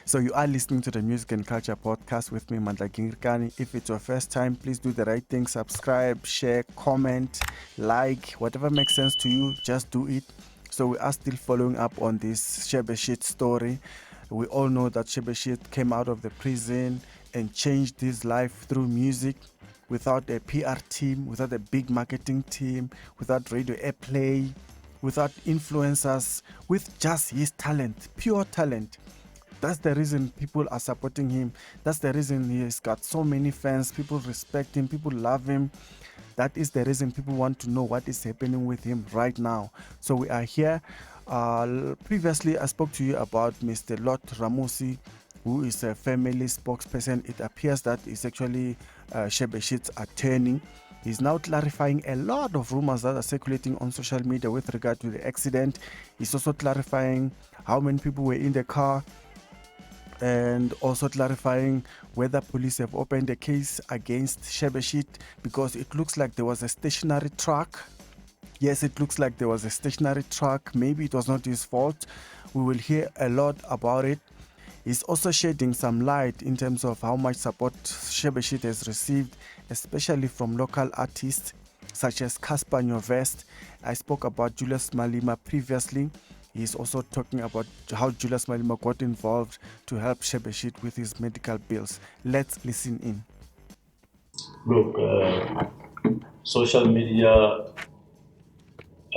So you are listening to the Music and Culture Podcast with me, Mandla Gingirikani. If it's your first time, please do the right thing. Subscribe, share, comment, like, whatever makes sense to you, just do it. So we are still following up on this Shebeshkt story. We all know that Shebeshkt came out of the prison and changed his life through music without a PR team, without a big marketing team, without radio airplay, without influencers, with just his talent, pure talent. That's the reason people are supporting him. That's the reason he's got so many fans. People respect him. People love him. That is the reason people want to know what is happening with him right now. So we are here. Previously, I spoke to you about Mr. Lot Ramusi, who is a family spokesperson. It appears that is actually Shebesht's attorney. He's now clarifying a lot of rumors that are circulating on social media with regard to the accident. He's also clarifying how many people were in the car, and also clarifying whether police have opened a case against Shebeshkt, because it looks like there was a stationary truck. Yes, it looks like there was a stationary truck. Maybe it was not his fault. We will hear a lot about it. He's also shedding some light in terms of how much support Shebeshkt has received, especially from local artists such as Casper Nyovest. I spoke about Julius Malema previously. He's also talking about how Julius Malema got involved to help Shebeshkt with his medical bills. Let's listen in. Look, social media,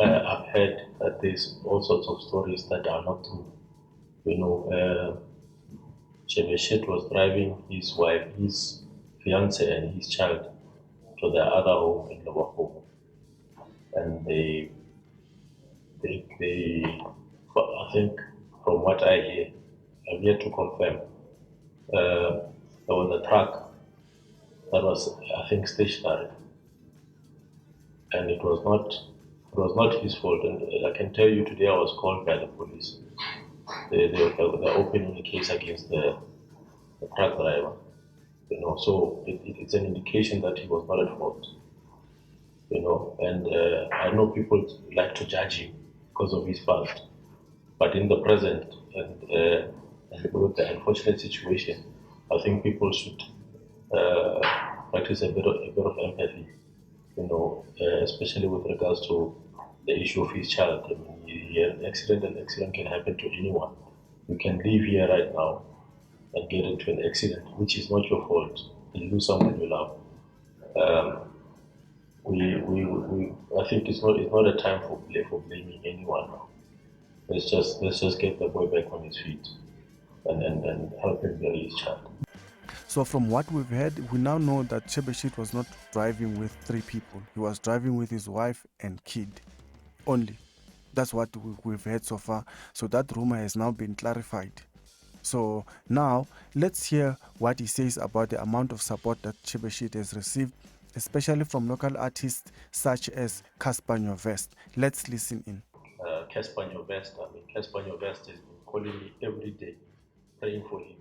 I've heard that there's all sorts of stories that are not true. You know, Shebeshekt was driving his wife, his fiance, and his child to the other home in Liverpool, and they, I think, from what I hear, I've yet to confirm. There was a truck that was, I think, stationary, and it was not his fault. And I can tell you today, I was called by the police. They're opening a case against the truck driver. So it's an indication that he was not at fault. And I know people like to judge him because of his past, but in the present and with the unfortunate situation, I think people should uh, practice a bit of empathy. Especially with regards to the issue of his child. I mean, he had an accident can happen to anyone. You can live here right now and get into an accident, which is not your fault, and lose someone you love. Um, I think it's not a time for blaming anyone now. Let's just get the boy back on his feet and help him bury his child. So from what we've heard, we now know that Shebeshkt was not driving with three people. He was driving with his wife and kid only. That's what we've heard so far. So that rumor has now been clarified. So now let's hear what he says about the amount of support that Shebeshkt has received, especially from local artists such as Casper Nyovest. Let's listen in. Casper Nyovest. I mean, Casper Nyovest has been calling me every day, praying for him.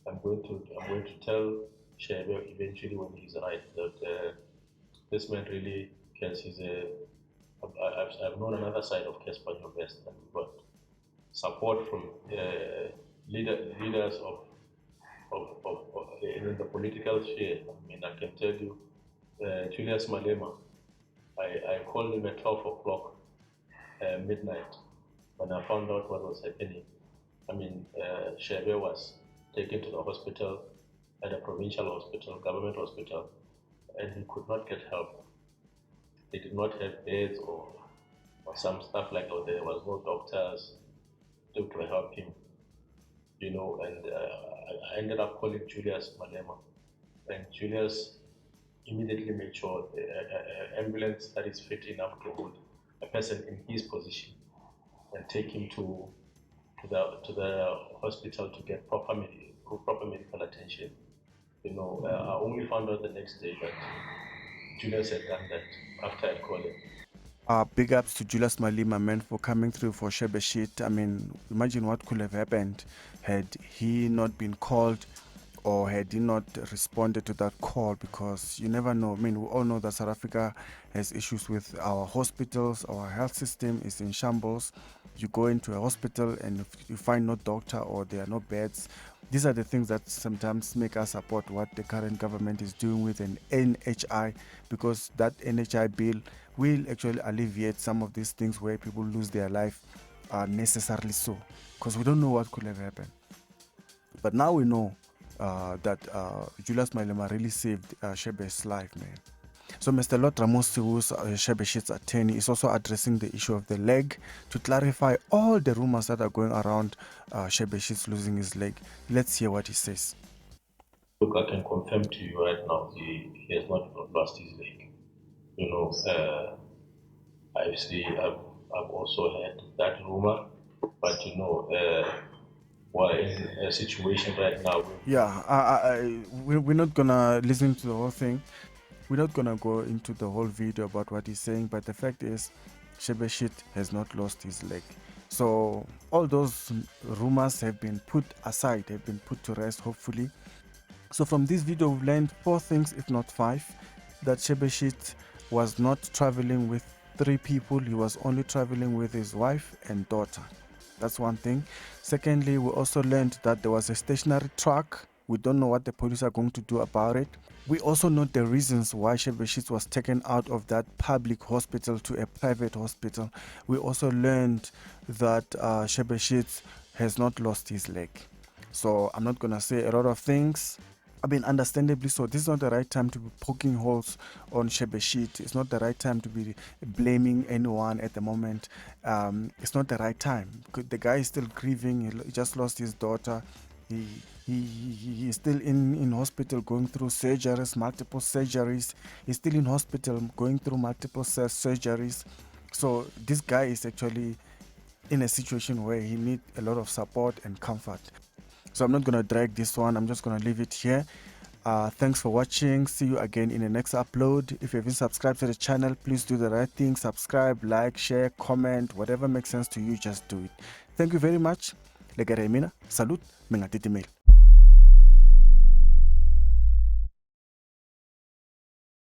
I'm going to tell Shebe eventually when he's right that this man really cares. I've known another side of Casper Nyovest, and we've got support from leaders in the political sphere. I mean, I can tell you, Julius Malema. I called him at 12 o'clock midnight when I found out what was happening. I mean, Shebe was taken to the hospital, at a provincial hospital, government hospital, and he could not get help. They did not have beds or some stuff like that. There was no doctors to help him, and I ended up calling Julius Malema. And Julius immediately made sure an ambulance that is fit enough to hold a person in his position and take him to the hospital to get proper medical attention. I only found out the next day that Julius had done that after I called him. Big ups to Julius Malema, man, for coming through for Shebeshkt. I mean, imagine what could have happened had he not been called or had he not responded to that call, because you never know. I mean, we all know that South Africa has issues with our hospitals, our health system is in shambles. You go into a hospital and if you find no doctor or there are no beds. These are the things that sometimes make us support what the current government is doing with an NHI, because that NHI bill will actually alleviate some of these things where people lose their life necessarily so, because we don't know what could have happened. But now we know that Julius Malema really saved Shebesh's life, man. So Mr. Lot Ramosi, who's Shebesht's attorney, is also addressing the issue of the leg to clarify all the rumors that are going around Shebesht losing his leg. Let's hear what he says. Look, I can confirm to you right now, he has not lost his leg. You know, I've also heard that rumor, but you know, we're in a situation right now. Yeah, we're not gonna listen to the whole thing. We're not gonna go into the whole video about what he's saying, but the fact is, Shebesht has not lost his leg. So all those rumors have been put aside, have been put to rest, hopefully. So from this video, we've learned 4 things, if not 5, that Shebesht was not traveling with 3 people. He was only traveling with his wife and daughter. That's one thing. Secondly, we also learned that there was a stationary truck. We don't know what the police are going to do about it. We also know the reasons why Shebesht was taken out of that public hospital to a private hospital. We also learned that Shebesht has not lost his leg. So I'm not going to say a lot of things. I mean, understandably so. This is not the right time to be poking holes on Shebesht. It's not the right time to be blaming anyone at the moment. It's not the right time. The guy is still grieving. He just lost his daughter. He's still in hospital going through surgeries, multiple surgeries. He's still in hospital going through multiple surgeries. So this guy is actually in a situation where he needs a lot of support and comfort. So I'm not going to drag this one. I'm just going to leave it here. Thanks for watching. See you again in the next upload. If you haven't subscribed to the channel, please do the right thing. Subscribe, like, share, comment, whatever makes sense to you, just do it. Thank you very much. Legare mina, salut, mengatiti mail.